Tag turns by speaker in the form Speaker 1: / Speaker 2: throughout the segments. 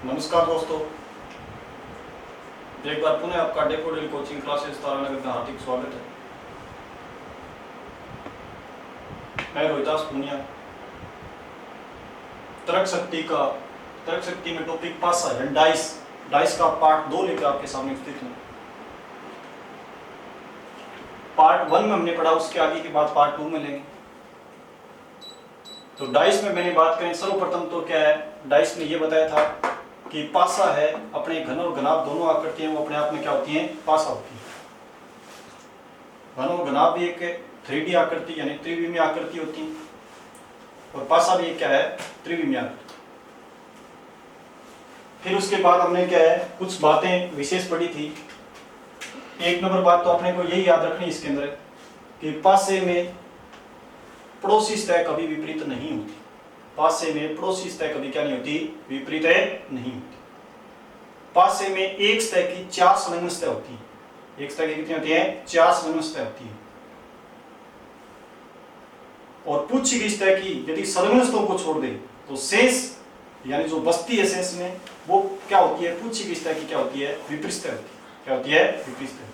Speaker 1: नमस्कार दोस्तों, एक बार पुनः आपका डेफोडिल कोचिंग क्लासेस तारानगर में हार्दिक स्वागत है। मैं रोहितास पुनिया तर्क शक्ति में टॉपिक पासा है डाइस का पार्ट 2 लेकर आपके सामने उपस्थित हूँ। पार्ट 1 में हमने पढ़ा, उसके आगे की बात पार्ट 2 में लेंगे। तो डाइस में मैंने बात करें, सर्वप्रथम तो क्या है, डाइस में ये बताया था कि पासा है, अपने घन और घनाभ दोनों आकृतियां वो अपने आप में क्या होती हैं, पासा होती है। घन और घनाभ भी एक 3D आकृति यानी त्रिविमीय आकृति होती है, और पासा भी एक क्या है, त्रिविमीय आकृति। फिर उसके बाद हमने क्या है, कुछ बातें विशेष पढ़ी थी। एक नंबर बात तो अपने को यही याद रखनी इसके अंदर कि पासे में पड़ोसी सतह कभी विपरीत नहीं होती। पासे में पड़ोसी सतह कभी क्या नहीं होती, विपरीत नहीं होती। पासे में एक सतह की 4 संलग्न सतह होती है। एक सतह की कितनी होती है, 4 संलग्न सतह होती है। और पूछी गई सतह की यदि संलग्न सतहों को छोड़ दे तो शेष यानी जो बस्ती है शेष में वो क्या होती है, पूछी गई सतह की क्या होती है, विपरीत सतह होती है। क्या होती है, विपरीत सतह होती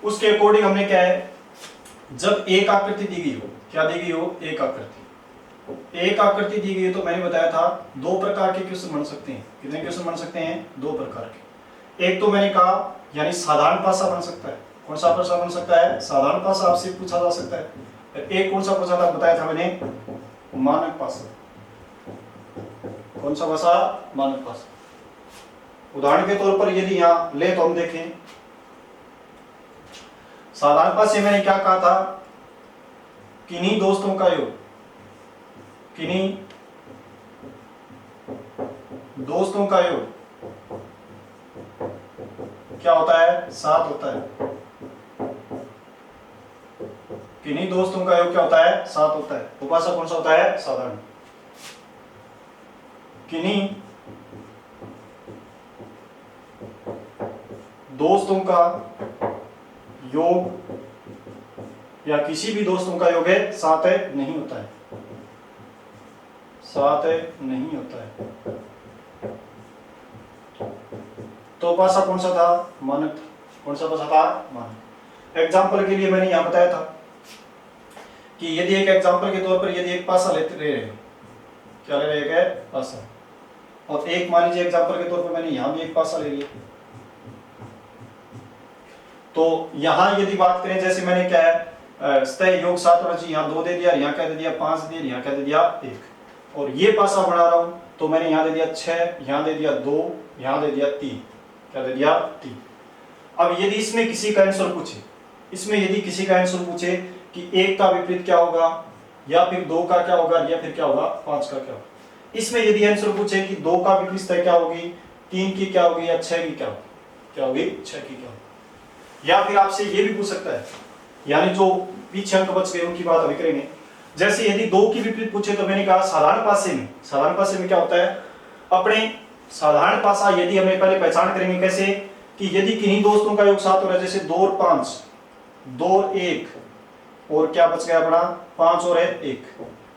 Speaker 1: है। उसके अकॉर्डिंग हमने क्या है, जब एक आकृति दी गई हो, क्या दी गई हो, एक आकृति दी गई है, तो मैंने बताया था 2 प्रकार के क्वेश्चन बन सकते हैं। कितने क्वेश्चन बन सकते हैं, 2 प्रकार के। एक तो मैंने कहा यानी साधारण पासा बन सकता है। कौन सा पासा बन सकता है, साधारण पासा आपसे पूछा जा सकता है। एक कौन सा पूछा था, बताया था मैंने, मानक पासा। कौन सा पासा, मानक पासा। उदाहरण के तौर पर यदि यहां ले तो हम देखें, साधारण पासे मैंने क्या कहा था, किन्हीं दोस्तों का योग, किन्हीं दोस्तों का योग क्या होता है, 7 होता है। किन्हीं दोस्तों का योग क्या होता है, 7 होता है। उपासा कौन सा होता है, साधारण। किन्हीं दोस्तों का योग या किसी भी दोस्तों का योग है 7 नहीं होता है, 7 नहीं होता है। तो पासा कौन सा था, मानक था। कौन सा पासा था, मानक। एग्जाम्पल के लिए मैंने यहां बताया था कि यदि एक एग्जाम्पल के तौर पर यदि एक पासा लेते रहे, क्या ले रहे हैं, पासा, और एक मान लीजिए एग्जाम्पल के तौर पर मैंने यहां भी एक पासा ले लिया। तो यहां यदि बात करें, जैसे मैंने क्या है, सतह योग 7 होना चाहिए, यहाँ 2 दे दिया, यहाँ क्या दे दिया, 5 दे दिया, यहाँ क्या दे दिया, 1। और ये पासा बना रहा हूं तो मैंने यहाँ दे दिया 6, यहाँ दे दिया 2, यहाँ दे दिया 3। क्या दे दिया, 3। अब यदि इसमें किसी का आंसर पूछे, इसमें यदि किसी का आंसर पूछे कि 1 का विपरीत क्या होगा, या फिर 2 का क्या होगा, या फिर क्या होगा, 5 का क्या होगा। इसमें यदि आंसर पूछे कि 2 का विपरीत सतह क्या होगी, 3 की क्या होगी, या 6 की क्या होगी, क्या होगी, 6 की क्या होगी। या फिर आपसे ये भी पूछ सकता है, यानी जो पीछे अंक बच गए उनकी बात अभी करेंगे। जैसे यदि 2 की विपरीत पूछे तो मैंने कहा साधारण पासे में क्या होता है, अपने साधारण पासा यदि हमें पहले पहचान करेंगे कैसे, कि यदि किन्हीं दोस्तों का योग 7 हो रहा है, जैसे 2 और 5, 2 और 1, और क्या बच गया अपना, 5 और 1।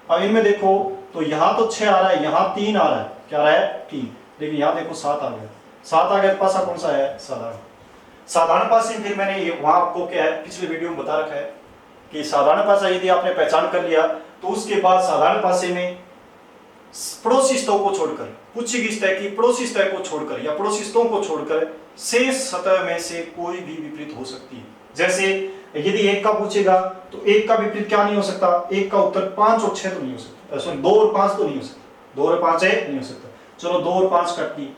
Speaker 1: अब इनमें देखो तो यहां तो 6 आ रहा है, यहां 3 आ रहा है, क्या आ रहा है, 3, लेकिन यहां देखो 7 आ गया। 7 आ गया, पासा कौन सा है, साधारण। साधारण पासे फिर मैंने ये वहां आपको क्या है, पिछले वीडियो में बता रखा है कि साधारण पासा यदि आपने पहचान कर लिया तो उसके बाद साधारण पासे में पड़ोसी सतहों को छोड़कर, पूछी गई सतह की पड़ोसी सतह को छोड़कर या पड़ोसी सतहों को छोड़कर शेष सतह में से कोई भी विपरीत हो सकती है। जैसे यदि 1 का पूछेगा तो 1 का विपरीत क्या नहीं हो सकता, 1 का उत्तर 5 और 6 तो नहीं हो सकता, सॉरी 2 और 5 तो नहीं हो सकता, 2 और 5 नहीं हो सकता। चलो 2 और 5 कट दी,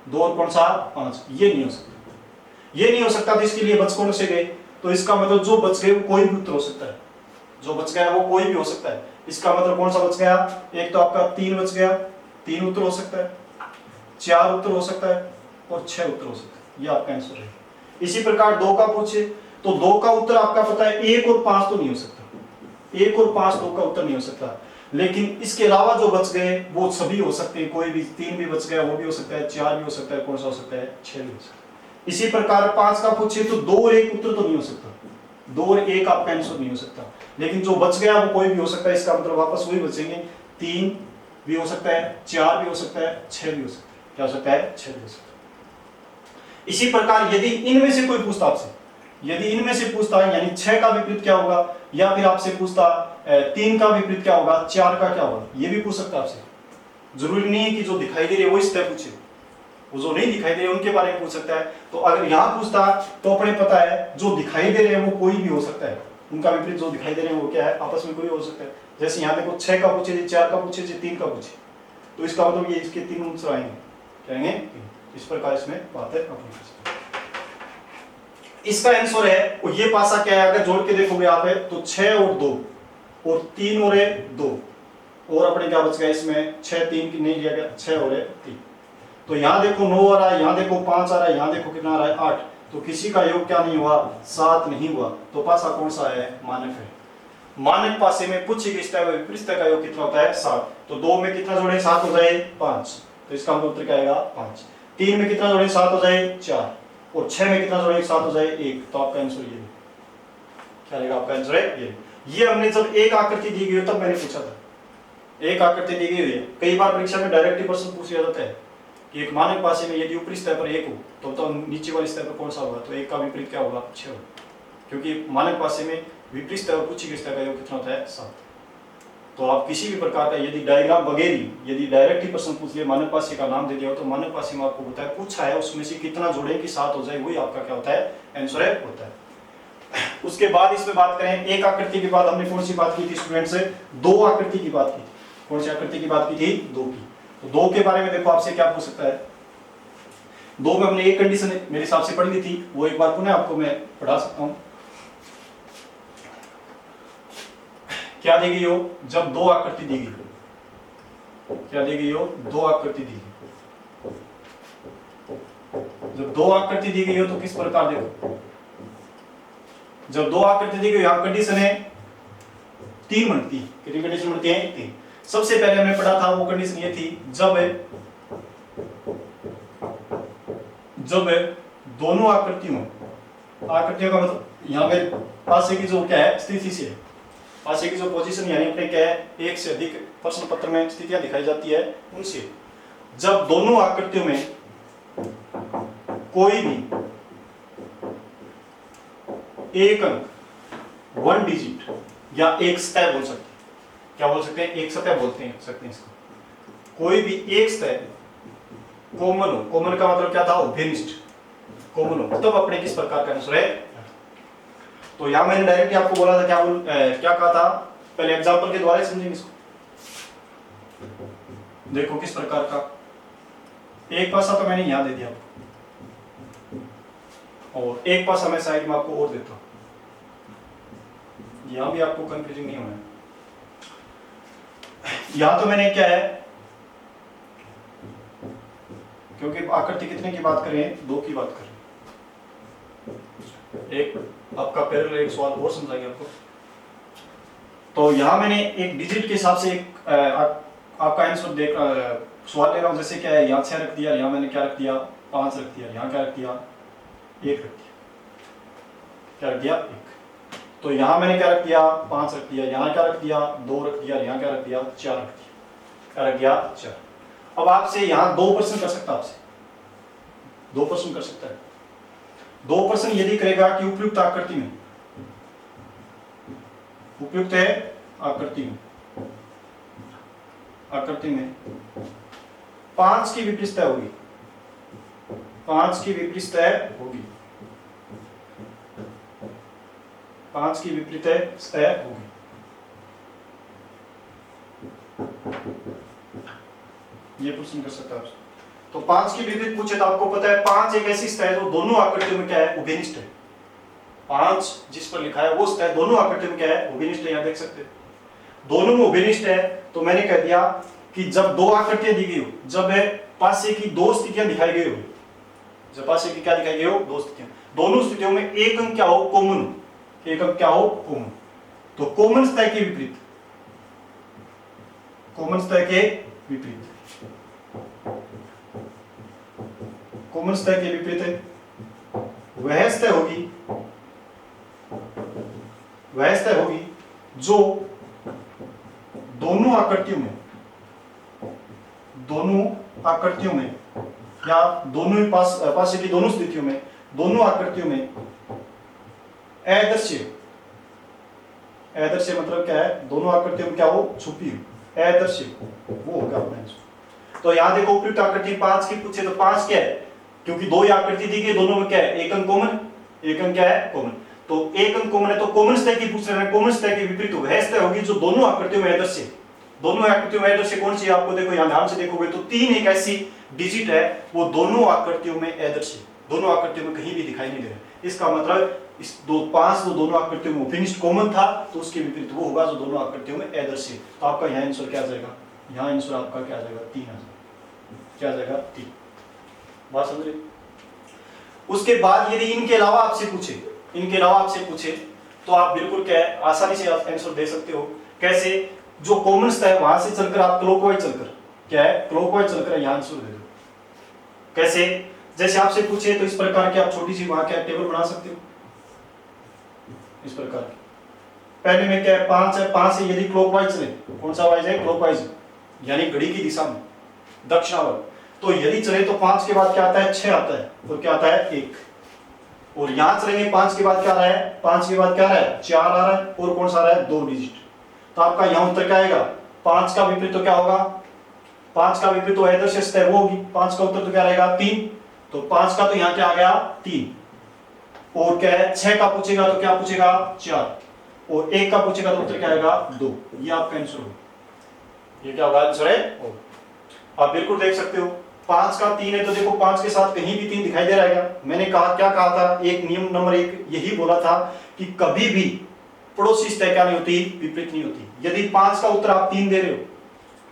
Speaker 1: 2 और कौन सा, 5, ये नहीं हो सकता, ये नहीं हो सकता। तो इसके लिए बच कौन से गए, तो इसका मतलब जो बच गए वो कोई भी उत्तर हो सकता है, जो बच गया वो कोई भी हो सकता है। इसका मतलब कौन सा बच गया, एक तो आपका 3 बच गया, 3 उत्तर हो सकता है, 4 उत्तर हो सकता है, और 6 उत्तर हो सकता है। ये आपका आंसर है। इसी प्रकार 2 का पूछे तो 2 का उत्तर आपका पता है, 1 और 5 तो नहीं हो सकता, 1 और 5 2 का उत्तर नहीं हो सकता। लेकिन इसके अलावा जो बच गए वो सभी हो सकते हैं, कोई भी, 3 भी बच गया वो भी हो सकता है, 4 भी हो सकता है, कौन सा हो सकता है, 6 भी हो सकता है। इसी प्रकार 5 का पूछे तो 2 और 1 उत्तर तो नहीं हो सकता, 2 और 1 आपका आंसर नहीं हो सकता। लेकिन जो बच गया वो कोई भी हो सकता है, इसका मतलब वापस वही बचेंगे 3 भी हो सकता है, 4 भी हो सकता है, 6 भी हो सकता है। क्या हो सकता है? 6 भी हो सकता है। इसी प्रकार यदि इनमें से कोई पूछता आपसे, यदि इनमें से पूछता है यानी 6 का विपरीत क्या होगा, या फिर आपसे पूछता 3 का विपरीत क्या होगा, 4 का क्या होगा, ये भी पूछ सकता है आपसे। जरूरी नहीं है कि जो दिखाई दे रही है वो इस तरह पूछे, वो जो नहीं दिखाई दे रहे उनके बारे में पूछ सकता है। तो अगर यहां पूछता तो अपने पता है जो दिखाई दे रहे हैं वो कोई भी हो सकता है, उनका विपरीत जो दिखाई दे रहे हैं वो क्या है, आपस में कोई हो सकता है। जैसे यहाँ देखो 6 का पूछे, 4 का पूछे, 3 का पूछे, तो इसका मतलब ये इसके 3 आंसर आएंगे, क्या आएंगे? इस प्रकार इसमें बात है अपनी। इसका आंसर है, और ये पासा क्या है, अगर जोड़ के देखोगे आप है तो 6 और 2 और 3 और 2, और अपने क्या बच गया इसमें 6, 3 की नहीं लिया गया, 6 और 3। तो यहाँ देखो 9 आ रहा है, यहाँ देखो 5 आ रहा है, यहाँ देखो कितना आ रहा है 8, तो किसी का योग क्या नहीं हुआ, 7 नहीं हुआ। तो पासा कौन सा है? मानक है। मानक पासे में पूछी गई पृष्ठ का योग कितना होता है? 7। तो 2 में कितना जोड़े? 7 हो जाए 5, तो इसका उत्तर क्या आएगा? 5। 3 में कितना जोड़े? 7 हो जाए 4, और 6 में कितना जोड़े? 7 हो जाए 1। तो आपका आंसर ये क्या रहेगा? आपका आंसर है ये हमने जब एक आकृति दी गई हो तब मैंने पूछा था, एक आकृति दी गई है। कई बार परीक्षा में डायरेक्ट प्रश्न पूछ लिया जाता है कि एक मानक पासे में यदि ऊपरी सतह पर 1 हो तो नीचे वाली सतह पर कौन सा होगा, तो 1 का विपरीत क्या होगा? 6 होगा, क्योंकि मानक पासे में विपरीत सतह और पूछी गई सतह का योग कितना होता है? 7। तो आप किसी भी प्रकार का यदि डायग्राम वगैरह यदि डायरेक्ट ही प्रश्न पूछ लिया, मानक पासे का नाम दे दिया हो, तो मानक पासे में आपको होता है पूछा है उसमें से कितना जोड़े कि 7 हो जाए, वही आपका क्या होता है? आंसर है होता है। उसके बाद इसमें बात करें एक आकृति के बाद हमने कौन सी बात की थी स्टूडेंट से? 2 आकृति की बात की थी। कौन सी आकृति की बात की थी? 2 की। तो 2 के बारे में देखो आपसे क्या पूछ सकता है। 2 में हमने एक कंडीशन मेरे हिसाब से पढ़ ली थी, वो एक बार पुनः आपको मैं पढ़ा सकता हूं। क्या दी गई हो? जब 2 आकृति दी गई, क्या दी गई हो? 2 आकृति दी गई। जब 2 आकृति दी गई हो तो किस प्रकार देखो, जब 2 आकृति दी गई, यहां कंडीशन है 3 बनती, कितनी कंडीशन बनती है? 3। सबसे पहले हमने पढ़ा था वो कंडीशन ये थी, जब दोनों आकृतियों का मतलब यहां मेरे पासे की जो क्या है स्थिति से, पासे की जो पोजीशन यानी अपने क्या है, एक से अधिक प्रश्न पत्र में स्थितियां दिखाई जाती है उनसे, जब दोनों आकृतियों में कोई भी एक अंक, 1 डिजिट या एक सतह बोल सकते हैं, क्या बोल सकते हैं? एक सतह बोलते हैं सकते हैं इसको। कोई भी एक सतह कॉमन हो, कॉमन का मतलब क्या था? उभयनिष्ठ कॉमन हो, तब अपने किस प्रकार का आंसर है? तो यहां मैंने डायरेक्टली आपको बोला था, क्या कहा था? पहले एग्जांपल के द्वारा समझेंगे इसको। देखो किस प्रकार का एक पासा तो मैंने यहां दे दिया आपको, और एक पासा मैं साइड में आपको और देता हूं, यहां भी आपको कंफ्यूजन नहीं होना है। यहां तो मैंने क्या है, क्योंकि आकृति कितने की बात करें? 2 की बात करें। एक आपका पैरेलल एक सवाल और समझाएंगे आपको। तो यहां मैंने एक डिजिट के हिसाब से एक आपका आंसर देख सवाल ले रहा हूं। जैसे क्या है, यहाँ 6 रख दिया, यहाँ मैंने क्या रख दिया? 5 रख दिया, यहाँ क्या रख दिया? 1 रख दिया, क्या रख दिया? 1। तो यहाँ मैंने क्या रख दिया? 5 रख दिया, यहाँ क्या रख दिया? 2 रख दिया, यहाँ क्या रख दिया? 4 रख दिया, क्या रख दिया? 4। अब आपसे यहाँ 2 प्रश्न कर सकता है, आपसे 2 प्रश्न कर सकता है। 2 प्रश्न यदि करेगा कि उपयुक्त आकृति में, उपयुक्त है आकृति में 5 की विपरीत सतह होगी, 5 की विपरीत सतह होगी, 5 की विपरीत सतह होगी। ये प्रश्न कर सकता है आपसे। तो 5 की विपरीत पूछे तो आपको पता है 5 एक ऐसी सतह है जो दोनों आकृतियों में क्या है? उभयनिष्ठ है। 5 जिस पर लिखा है वो सतह दोनों आकृतियों में क्या है? उभयनिष्ठ है। यहां देख सकते हैं दोनों में उभयनिष्ठ है। तो मैंने कह दिया कि जब 2 आकृतियां दी गई हो, जब पासे की 2 स्थितियां दिखाई गई हो, जब पासे की क्या दिखाई गई हो? 2 स्थितियां, दोनों स्थितियों में एक अंक क्या हो? कॉमन, एक अंक क्या हो? कॉमन। तो कॉमन सतह के विपरीत, कॉमन सतह के विपरीत, कॉमन सतह के विपरीत वह सतह होगी, वह सतह होगी जो दोनों आकृतियों में दोनों आकृतियों में या दोनों पासे की दोनों स्थितियों में, दोनों आकृतियों में अदृश्य, अदृश्य मतलब क्या है, दोनों आकृतियों में क्या हो, छुपी हो, अदृश्य वो होगा अपना आंसर। तो यहां देखो उपयुक्त आकृति 5 की पूछे तो 5 क्या है, क्योंकि दो ही आकृति दी गई, दोनों में क्या है, एक अंक कॉमन, एक अंक क्या है, कॉमन। तो एक अंक कॉमन है तो कॉमन स्तर की पूछ रहे हैं, कॉमन स्तर के विपरीत वह स्तर होगी जो दोनों आकृतियों में अदृश्य, दोनों आकृतियों में अदृश्य कौन सी है, आपको देखो यहां ध्यान से देखोगे तो 3 एक ऐसी डिजिट है वो दोनों आकृतियों में अदृश्य, दोनों आकृतियों में कहीं भी दिखाई नहीं दे रहा। इसका मतलब इस 5 जो दोनों आकृतियों में फिनिश्ड कॉमन था तो उसके विपरीत वो होगा जो दोनों आकृतियों में अदृश्य। तो आपका यहाँ आंसर क्या आ जाएगा, यहाँ आंसर आपका क्या आ जाएगा, 3 आ जाएगा, क्या आ जाएगा, 3। बात समझ रहे। उसके बाद यदि इनके अलावा आपसे पूछे, इनके अलावा आपसे पूछे तो आप बिल्कुल क्या है आसानी से आप आंसर दे सकते हो। कैसे, जो कॉमन स्तर है वहां से चलकर आप क्लॉकवाइज चलकर, क्या है, क्लॉकवाइज चलकर यहाँ आंसर दे दो। कैसे, जैसे आपसे पूछे तो इस प्रकार की आप छोटी सी वहां क्या टेबल बना सकते हो, इस प्रकार की। पहले में क्या है, 5 है, 5 से यदि क्लॉकवाइज चले, कौन सा वाइज है, क्लॉकवाइज, यानी घड़ी की दिशा में, दक्षिणावर्त। तो यदि चले तो 5 के बाद क्या आता है, 6 आता है, और क्या आता है, 1। और यहां चलेंगे 5 के बाद क्या आ रहा है, 5 के बाद क्या आ रहा है, 4 आ रहा है, और कौन सा आ रहा है, 2 डिजिट। तो आपका यहां उत्तर क्या आएगा, 5 का विपरीत तो क्या होगा, 5 का विपरीत तो अदृश्य स्तर वो होगी, 5 का उत्तर तो क्या रहेगा, 3। तो 5 का तो यहां क्या आ गया, 3। और क्या है, 6 का पूछेगा तो क्या पूछेगा, 4। और 1 का पूछेगा तो उत्तर क्या आएगा, 2। ये आपका आंसर होगा, ये क्या होगा, आंसर है। आप बिल्कुल देख सकते हो 5 का 3 है तो देखो 5 के साथ कहीं भी 3 दिखाई दे रहा है। मैंने कहा, क्या कहा था, एक नियम नंबर 1 यही बोला था कि कभी भी पड़ोसी स्तर क्या नहीं होती, विपरीत नहीं होती। यदि 5 का उत्तर आप 3 दे रहे हो,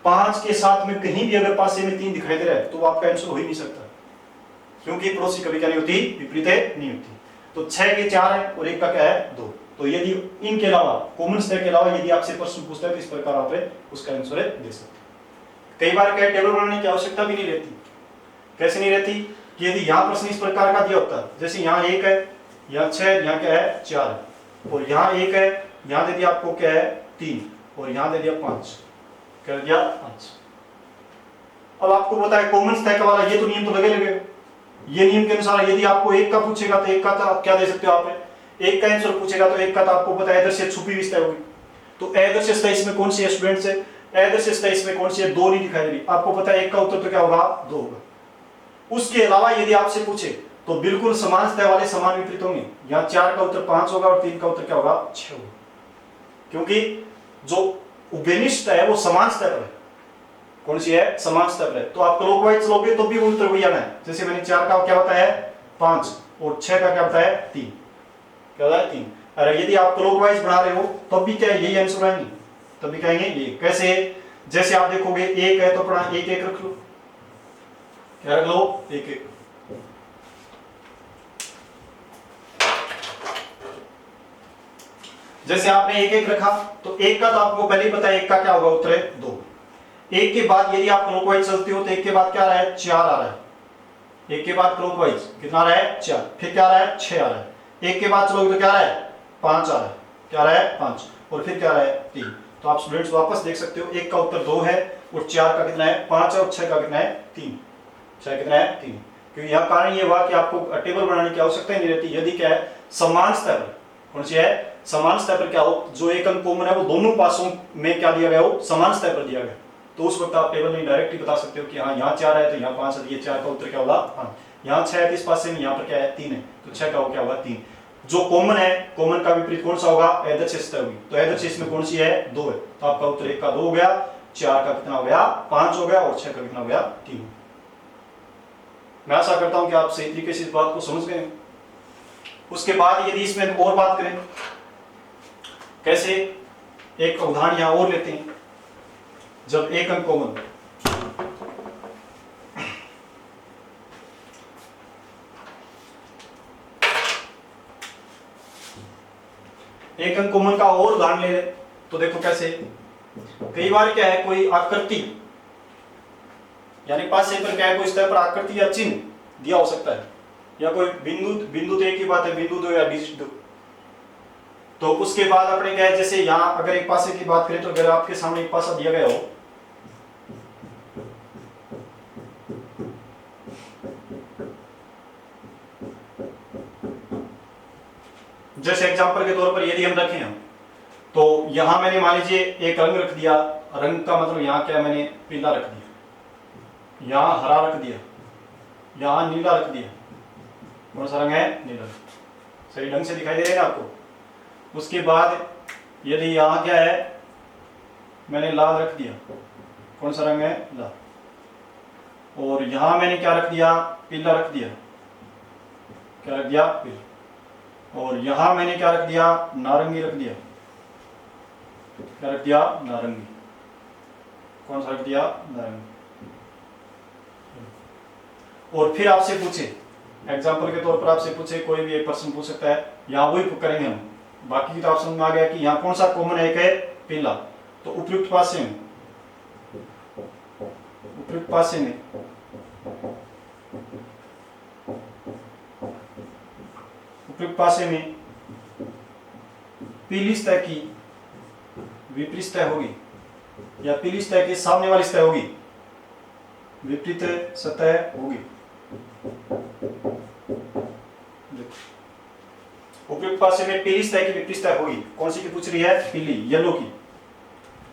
Speaker 1: 5 के साथ में कहीं भी अगर पासे में 3 दिखाई दे रहा है तो आपका आंसर हो ही नहीं सकता, क्योंकि पड़ोसी कभी क्या नहीं होती, विपरीत नहीं होती। तो 6 के 4 है और 1 का क्या है, 2। तो यदि इनके अलावा, कॉमन स्तर के अलावा यदि आपसे प्रश्न पूछता है तो इस प्रकार आप उसका आंसर दे सकते। कई बार क्या टेबल बनाने की आवश्यकता भी नहीं रहती। कैसे नहीं रहती, कि यदि यहाँ प्रश्न इस प्रकार का दिया होता, जैसे यहाँ 1 है, यहाँ 6, यहाँ क्या है, 4 है, और यहाँ 1 है, यहाँ दे दिया आपको क्या है, 3, और यहाँ दे दिया 5, कर दिया 5। अब आपको पता है कॉमन स्तर वाला ये तो नियम तो लगे लगेगा। ये नियम के अनुसार यदि आपको 1 का पूछेगा तो 1 का तो क्या दे सकते हो आप, 1 का आंसर पूछेगा तो 1 का तो आपको पता है अदृश्य छुपी हुई स्तर होगी। तो अदृश्य स्तर इसमें कौन सी है, स्टूडेंट्स है, अदृश्य स्तर इसमें कौन सी है, 2 नहीं दिखाई दे रही। आपको पता है 1 का उत्तर तो क्या होगा, 2 होगा। उसके अलावा यदि आपसे पूछे तो बिल्कुल समान स्तर वाले समान विपरीत होंगे। यहाँ 4 का उत्तर 5 होगा और 3 का उत्तर क्या होगा, 6 होगा, क्योंकि जो उभयनिष्ठ है वो समान स्तर पर है। कौन सी है, समान स्तर पर है। तो आप क्लॉकवाइज चलोगे तो भी उत्तर वही आना है। जैसे मैंने 4 का क्या बताया, 5, और 6 का क्या बताया, 3, क्या होता है, 3। अरे यदि आप क्लॉकवाइज बना रहे हो तब भी क्या यही आंसर आएंगे, तब भी कहेंगे ये। कैसे, जैसे आप देखोगे 1 है तो अपना 1 1 रख लो, क्या रख लो, 1 1। जैसे आपने 1 1 रखा तो 1 का तो आपको पहले ही पता है 1 का क्या होगा, उत्तर है 2। 1 के बाद यदि आप क्लॉकवाइज चलते हो तो 1 के बाद क्या आ रहा है, 4 आ रहा है। 1 के बाद क्लॉकवाइज कितना आ रहा है, 4, फिर क्या आ रहा है, 6 आ रहा है। 1 के बाद चलोगे तो क्या आ रहा है, 5 आ रहा है, क्या आ रहा है, 5, और फिर क्या आ रहा है, 3। तो आप स्टूडेंट्स वापस देख सकते हो 1 का उत्तर 2 है और 4 का कितना है, 5 है, और 6 का कितना है, 3। 6 कितना है, 3। क्योंकि यहाँ कारण ये हुआ कि आपको टेबल बनाने की आवश्यकता ही नहीं रहती। यदि क्या है, समान स्तर पर, कौन सी है, समान स्तर पर क्या हो, जो एक अंक कॉमन है वो दोनों पासों में क्या दिया गया हो, समान स्तर पर दिया गया, तो उस वक्त आप टेबल में डायरेक्टली बता सकते हो कि हाँ यहाँ 4 है तो यहाँ 5 है, ये 4 का उत्तर क्या होगा, 5। यहाँ 6 है तो इस पासे में, यहाँ पर क्या है, 3 है, तो 6 का क्या होगा, 3। जो कॉमन है, कॉमन का विपरीत कौन सा होगा, अदृश्य स्तर होगी। तो अदृश्य इसमें कौन सी है, 2 है, तो आपका उत्तर 1 का 2 हो गया, 4 का कितना हो गया, 5 हो गया, और 6 का कितना हो गया, 3। मैं आशा करता हूं कि आप सही तरीके से इस बात को समझ गए। उसके बाद यदि इसमें और बात करें, कैसे, एक उदाहरण यहां और लेते हैं। जब एक अंक कॉमन, एक अंक कॉमन का और उदाहरण ले तो देखो कैसे। कई बार क्या है, कोई आकृति यानी पास पर क्या है, कोई स्तर पर आकृति या चिन्ह दिया हो सकता है, या कोई बिंदु तो एक ही बात है, बिंदु 2 या डिजिट 2। तो उसके बाद अपने क्या है, जैसे यहां अगर एक पासे की बात करें तो अगर आपके सामने एक पासा दिया गया हो, जैसे एग्जांपल के तौर पर यदि हम रखें हम, तो यहां मैंने मान लीजिए एक रंग रख दिया, रंग का मतलब यहां क्या मैंने पीला रख दिया, यहां हरा रख दिया, यहां नीला रख दिया। कौन सा रंग है? नीला। सही ढंग से दिखाई दे रहा है आपको। उसके बाद यदि यहां क्या है, मैंने लाल रख दिया। कौन सा रंग है? लाल। और यहां मैंने क्या रख दिया? पीला रख दिया। क्या रख दिया? पीला। और यहां मैंने क्या रख दिया? नारंगी रख दिया। क्या रख दिया? नारंगी। कौन सा रख दिया? नारंगी। और फिर आपसे पूछे, एग्जाम्पल के तौर पर आपसे पूछे, कोई भी एक पर्सन पूछ सकता है, यहाँ वही करेंगे हम। बाकी की तो आप समझ में आ गया कि यहाँ कौन सा कॉमन है? एक है पीला। तो उपयुक्त पासे में, उपयुक्त पासे में उपयुक्त पासे में पीली सतह की विपरीत सतह होगी, या पीली सतह के सामने वाली सतह होगी, विपरीत सतह होगी। उपयुक्त पासे में पीली सतह की विपरीत सतह होगी। कौन सी की पूछ रही है? पीली, येलो की।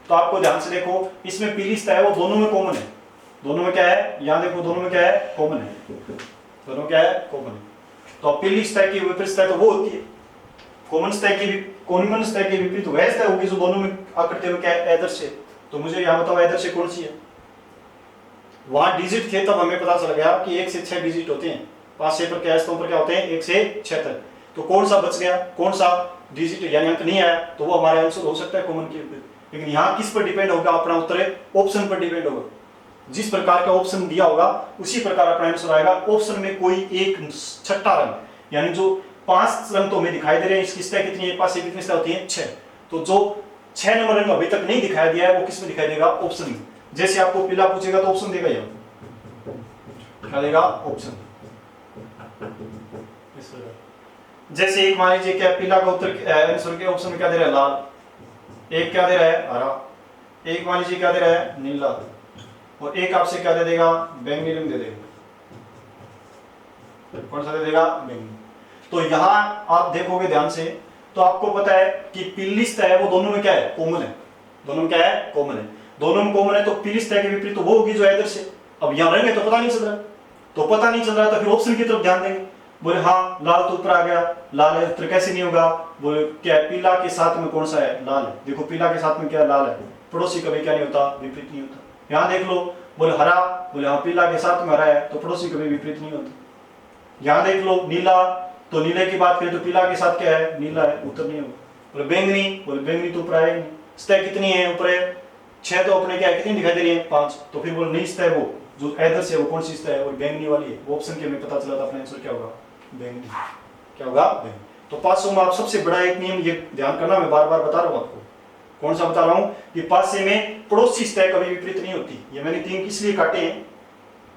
Speaker 1: तो आपको ध्यान से देखो, इसमें पीली सतह है वो दोनों में कॉमन है। दोनों में क्या है? यहां देखो, दोनों में क्या है? कॉमन है। दोनों क्या है? कॉमन है। तो पीली सतह की विपरीत सतह तो वो होती है, कॉमन सतह की, कॉमन सतह की विपरीत वह सतह होगी जो दोनों में आकृति में क्या है? आदर्श है। तो मुझे यहां बताओ आदर्श कौन सी है? वहां डिजिट थे तब हमें पता चल गया कि 1 से 6 डिजिट होते हैं। 5 से पर क्या स्तंभ पर क्या होते हैं? 1 से 6 तक। तो कौन सा बच गया? कौन सा डिजिट यानी अंक नहीं आया, तो वो हमारा आंसर हो सकता है कॉमन के ऊपर। लेकिन यहाँ किस पर डिपेंड होगा अपना उत्तर? ऑप्शन पर डिपेंड होगा। जिस प्रकार का ऑप्शन दिया होगा उसी प्रकार अपना आंसर आएगा। ऑप्शन में कोई एक छठा रंग, यानी जो 5 रंग तो हमें दिखाई दे रहे हैं, इसकी सतह कितनी है? 5 से कितनी सतह होती है? 6। तो जो 6 नंबर रंग अभी तक नहीं दिखाई दिया है वो किस में दिखाई देगा? ऑप्शन में। जैसे आपको पीला पूछेगा तो ऑप्शन देगा, यहाँ क्या देगा? ऑप्शन। जैसे एक मान लीजिए क्या पीला का उत्तर आंसर के ऑप्शन में क्या दे रहा है? लाल। एक क्या दे रहा है? हरा। एक मान लीजिए क्या दे रहा है? नीला। और एक आपसे क्या दे देगा? बैंगनी रंग दे देगा। कौन सा दे देगा? बैंगनी। तो यहां आप देखोगे ध्यान से तो आपको पता है कि पीली सतह है वो दोनों में क्या है? कॉमन है। दोनों में क्या है? कॉमन है। दोनों में कॉमन है तो पीली सतह के विपरीत तो वो होगी जो आदर्श है। अब यहां रंग है तो पता नहीं चल रहा, तो पता नहीं चल रहा तो फिर ऑप्शन की तरफ ध्यान देंगे। बोले हाँ लाल तो ऊपर आ गया, लाल है उत्तर कैसे नहीं होगा? बोले क्या पीला के साथ में कौन सा है? लाल है। देखो पीला के साथ में क्या? लाल है। पड़ोसी कभी क्या नहीं होता? विपरीत नहीं होता। यहाँ देख लो, बोले हरा, बोले हाँ पीला के साथ में हरा है तो पड़ोसी कभी विपरीत नहीं होता। यहाँ देख लो नीला, तो नीले की बात करें तो पीला के साथ क्या है? नीला है, उत्तर नहीं होगा। बोले बैंगनी, बोले बैंगनी तो ऊपर आएगी। सतह कितनी है? ऊपर है 6, तो अपने क्या है? कितनी दिखाई दे रही है? 5। तो फिर बोले नहीं सतह वो जो आदर्श है वो कौन सी सतह है? वो बैंगनी वाली है। वो ऑप्शन के हमें पता चला था, अपना आंसर क्या होगा? बैंगनी। क्या होगा? बैंगनी। तो 500 में आप सबसे बड़ा एक नियम ये ध्यान करना, मैं बार बार बता रहा हूं आपको। कौन सा बता रहा हूं? कि 500 में पड़ोसी सतह कभी विपरीत नहीं होती। ये मैंने 3 इसलिए काटे हैं,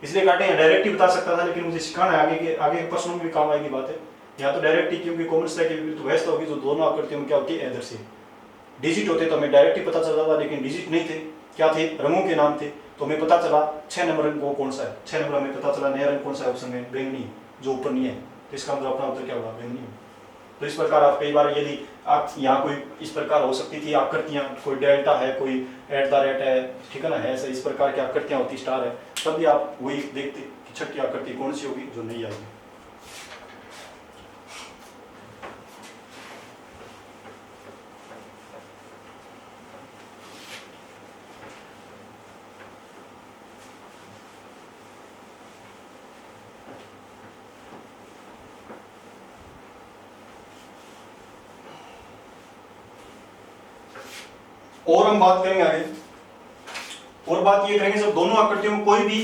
Speaker 1: इसलिए काटे हैं। डायरेक्ट ही बता सकता था लेकिन मुझे सिखाना है, आगे के प्रश्नों में भी काम आएगी बात है। यहाँ तो डायरेक्ट ही, क्योंकि कॉमन सतह के विपरीत वह सतह होगी जो दोनों आकृतियों में क्या होती है? आदर्श है। डिजिट होते तो हमें डायरेक्ट ही पता चलता था, लेकिन डिजिट नहीं थे, क्या थे? रंगों के नाम थे। तो हमें पता चला 6 नंबर रंग वो कौन सा है? 6 नंबर हमें पता चला नया रंग कौन सा है? ऑप्शन में बैंगनी, जो ऊपर नहीं है। तो इसका मतलब अपना उत्तर क्या होगा? बैंगनी। तो इस प्रकार आप कई बार यदि आप यहाँ कोई इस प्रकार हो सकती थी आकृतियां, कोई डेल्टा है, कोई एट द रेट है, ठीक है ना, है ऐसा इस प्रकार की आकृतियां होती, स्टार है, तब भी आप वही देखते कि छठी आकृति कौन सी होगी जो नहीं आएगी। और हम बात करेंगे आगे, और बात ये करेंगे जब दोनों आकृतियों में कोई भी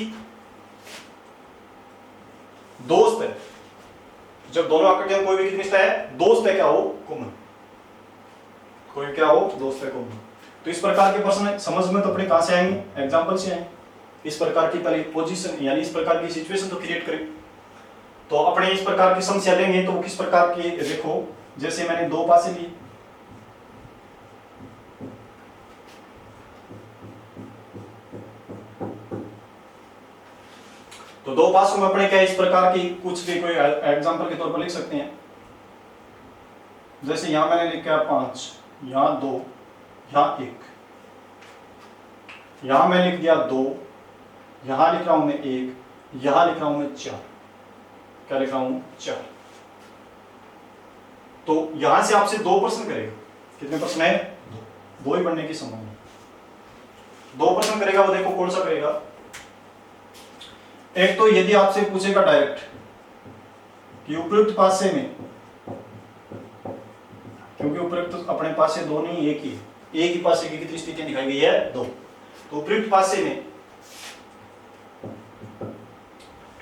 Speaker 1: दोस्त है, जब दोनों आकृतियों में कोई भी कितनी सतह है? दोस्त है क्या हो? कॉमन। कोई क्या हो? दोस्त है, कॉमन। तो इस प्रकार के प्रश्न समझ में तो अपने कहां से आएंगे? एग्जाम्पल से आएंगे। इस प्रकार की पहले पोजीशन यानी इस प्रकार की सिचुएशन तो क्रिएट करें। तो अपने इस प्रकार की समस्या लेंगे तो वो किस प्रकार की? देखो जैसे मैंने 2 पासे ली, तो 2 पासों में अपने क्या इस प्रकार की कुछ भी कोई एग्जांपल के तौर पर लिख सकते हैं। जैसे यहां मैंने लिखा है 5, यहां 2, यहां 1, यहां मैं लिख दिया 2, यहां लिख रहा हूं मैं 1, यहां लिख रहा हूं मैं 4। क्या लिख रहा हूं? 4। तो यहां से आपसे 2 प्रश्न करेगा। कितने प्रश्न है? 2 ही बनने की संभावना। 2 प्रश्न करेगा, वो देखो कौन सा करेगा। एक तो यदि आपसे पूछेगा डायरेक्ट कि उपयुक्त पासे में, क्योंकि उपयुक्त अपने पासे 2 नहीं, एक ही है, एक ही पासे की कितनी स्थितियां दिखाई गई है? 2। तो उपयुक्त पासे में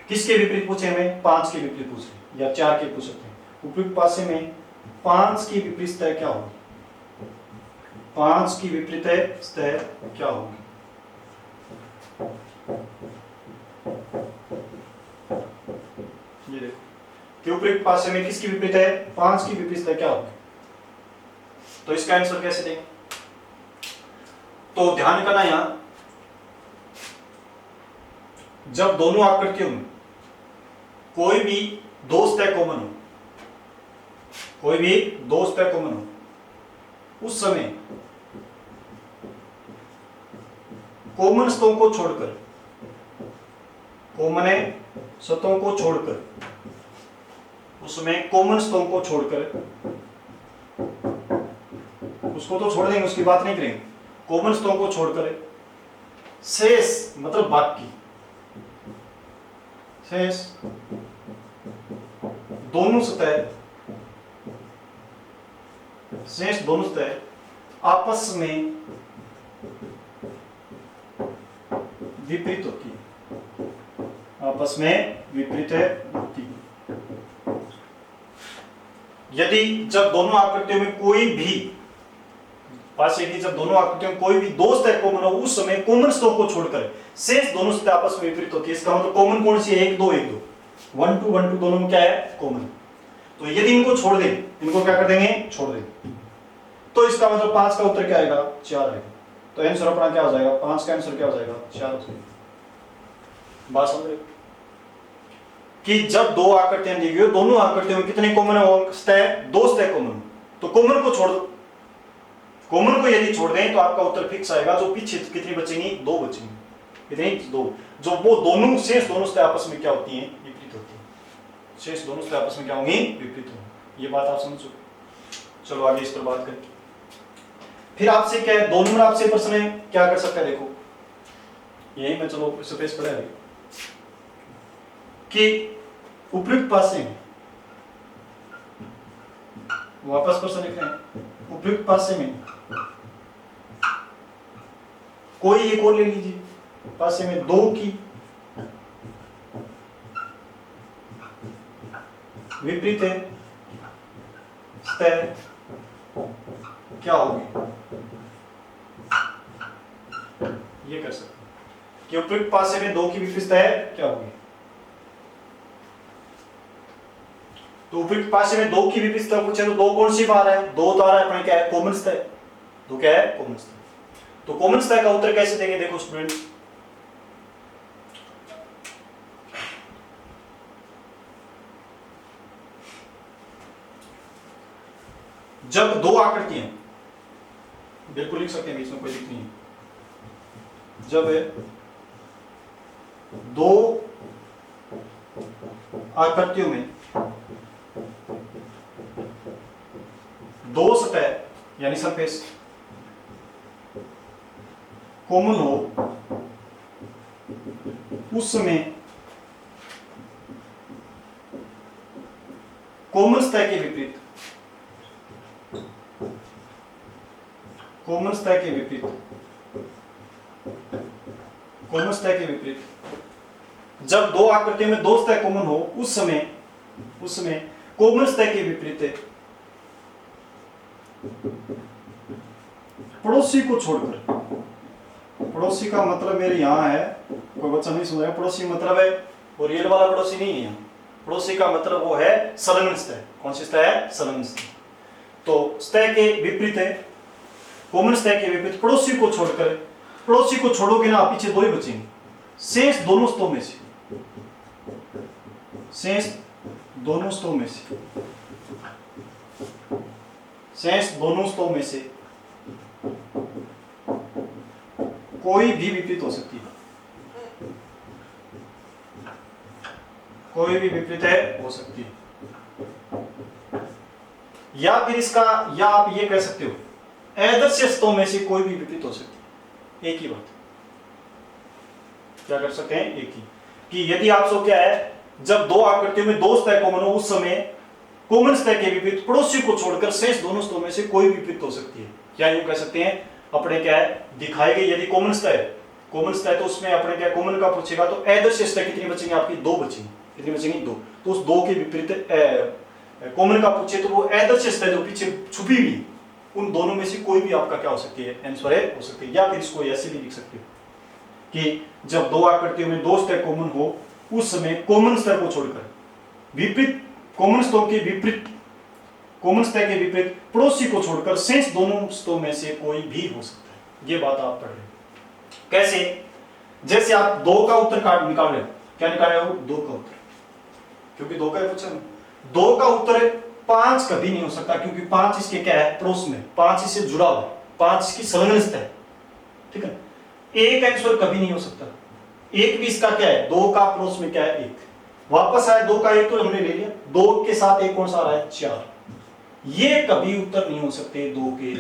Speaker 1: किसके विपरीत पूछे हमें? 5 के विपरीत पूछे या 4 के पूछ सकते हैं। उपयुक्त पासे में 5 की विपरीतता क्या होगी? 5 की विपरीतता क्या होगी? ये देखो कि उपयुक्त पासे में किसकी विपरीत है? 5 की विपरीतता क्या होगी? तो इसका आंसर कैसे देंगे? तो ध्यान करना यहां, जब दोनों आकृतियों में कोई भी 2 सतह कॉमन हो, कोई भी 2 सतह कॉमन हो, उस समय कॉमन सतहों को छोड़कर, कॉमन सतहों को छोड़कर, उसमें कॉमन सतहों को छोड़कर, उसको तो छोड़ देंगे, उसकी बात नहीं करेंगे, कॉमन सतहों को छोड़कर शेष मतलब बाकी शेष दोनों सतह, शेष दोनों सतह आपस में विपरीत होती है, आपस में विपरीत होती है। यदि जब दोनों आकृतियों में कोई भी पासे की, जब दोनों आकृतियों में कोई भी 2 सतह कॉमन हो, उस समय कॉमन सतहों को छोड़कर शेष दोनों सतह आपस में विपरीत होती है। इसका मतलब कॉमन कौन सी है? 1 2 1 2, 1 2 1 2 दोनों में क्या है? कॉमन। तो यदि इनको छोड़ दें, इनको क्या कर देंगे? छोड़ देंगे। तो इसका मतलब 5 का उत्तर क्या आएगा? 4 आएगा। तो आंसर अपना क्या हो जाएगा? 5 का आंसर क्या हो जाएगा? 4 हो जाएगा। बात समझ रहे कि जब 2 आकृतियां दी गई, दोनों आकृतियों में कितने कॉमन सतह? 2 सतह कॉमन। तो कॉमन को छोड़ दो, कॉमन को यदि छोड़ दें तो आपका उत्तर फिक्स आएगा। जो पीछे कितनी बचेंगी? 2 बचेंगी। कितनी? 2। जो वो दोनों शेष दोनों सतह आपस में क्या होती हैं? विपरीत होती हैं। शेष दोनों सतह आपस में क्या होंगी? विपरीत होंगी। ये बात आप समझ चुके। चलो आगे इस पर बात करें। फिर आपसे क्या है? 2 नंबर आपसे प्रश्न है, क्या कर सकता है? देखो यही मैं, चलो स्पेस पढ़ा है कि उपयुक्त पासे में, वापस प्रश्न लिख रहे हैं, उपयुक्त पासे में कोई एक और ले लीजिए, पासे में 2 की विपरीत सतह क्या होगी? ये कर सकते हैं कि उपयुक्त पासे में 2 की विपरीत सतह क्या होगी। तो उपयुक्त पासे में 2 की विपरीत सतह पूछे तो 2 कौन सी बार है? 2 तो आ रहा है अपने, क्या है? कॉमन सतह। 2 क्या है? कॉमन सतह। तो कॉमन सतह का उत्तर कैसे देंगे? देखो स्टूडेंट, जब 2 आकृतियां, बिल्कुल लिख सकते हैं, बीच में कोई दिक्कत नहीं है, जब 2 आकृतियों में 2 सतह यानी सरफेस कॉमन हो, उस समय कॉमन सतह के विपरीत, कॉमन सतह के विपरीत, कॉमन सतह के विपरीत, जब 2 आकृतियों में 2 सतह कॉमन हो, उस समय कॉमन सतह के विपरीत पड़ोसी को छोड़कर, पड़ोसी का मतलब मेरे यहां है, कोई बच्चा नहीं समझ रहा, पड़ोसी मतलब है वो रियल वाला पड़ोसी नहीं है। पड़ोसी का मतलब वो है संलग्न सतह। कौन सी सतह है? संलग्न सतह। तो सतह के विपरीत है, कॉमन सतह के विपरीत पड़ोसी को छोड़कर, पड़ोसी को छोड़ोगे ना, पीछे 2 ही बचेंगे। शेष दोनों सतहों में से, शेष दोनों सतहों में से शेष दोनों स्तों में से कोई भी विपरीत हो सकती है, कोई भी विपरीत है हो सकती है। या फिर इसका, या आप ये कह सकते हो आदर्श स्तों में से कोई भी विपरीत हो सकती है। एक ही बात, क्या कर सकते हैं, एक ही, कि यदि आपको क्या है, जब दो आकृतियों में दो स्तय कॉमन हो उस समय कॉमन स्तय के विपरीत पड़ोसी को छोड़कर शेष दोनों स्तों में से कोई विपरीत हो सकती है। क्या यूं कह सकते हैं, अपने क्या है दिखाए गए यदि कॉमन स्तय तो उसमें अपने क्या कॉमन का पूछेगा तो आदर्श स्तय कितनी बचेंगे, आपकी दो बचेंगी। कितनी बचेंगी, दो। तो उस दो के विपरीत कॉमन का पूछे तो वो आदर्श स्तय जो पीछे छुपी हुई उन दोनों में से कोई भी आपका क्या हो सकती है, आंसर है हो सकती है। या फिर इसको ऐसे भी लिख सकते हो कि जब दो आकृतियों में दो स्तय कॉमन हो उस समय कॉमन स्तय को छोड़कर विपरीत कॉमन स्तों के विपरीत कॉमन स्तय के विपरीत पड़ोसी को छोड़कर शेष दोनों स्तों में से कोई भी हो सकता है। ये बात आप पढ़ रहे हो। कैसे, जैसे आप दो का उत्तर काट निकाल रहे हो, क्या निकाल रहे हो, दो का उत्तर, क्योंकि दो का पूछा ना, दो का उत्तर 5 कभी नहीं हो सकता, क्योंकि 5 इसके क्या है पड़ोस में, 5 इससे जुड़ा हुआ, 5 इसकी संलग्न है, ठीक है। एक आंसर कभी नहीं हो सकता, एक भी इसका क्या है, दो का पड़ोस में क्या है, एक वापस आया, दो का एक तो हमने ले लिया, दो के साथ एक कौन सा आ रहा है, 4। ये कभी उत्तर नहीं हो सकते दो के,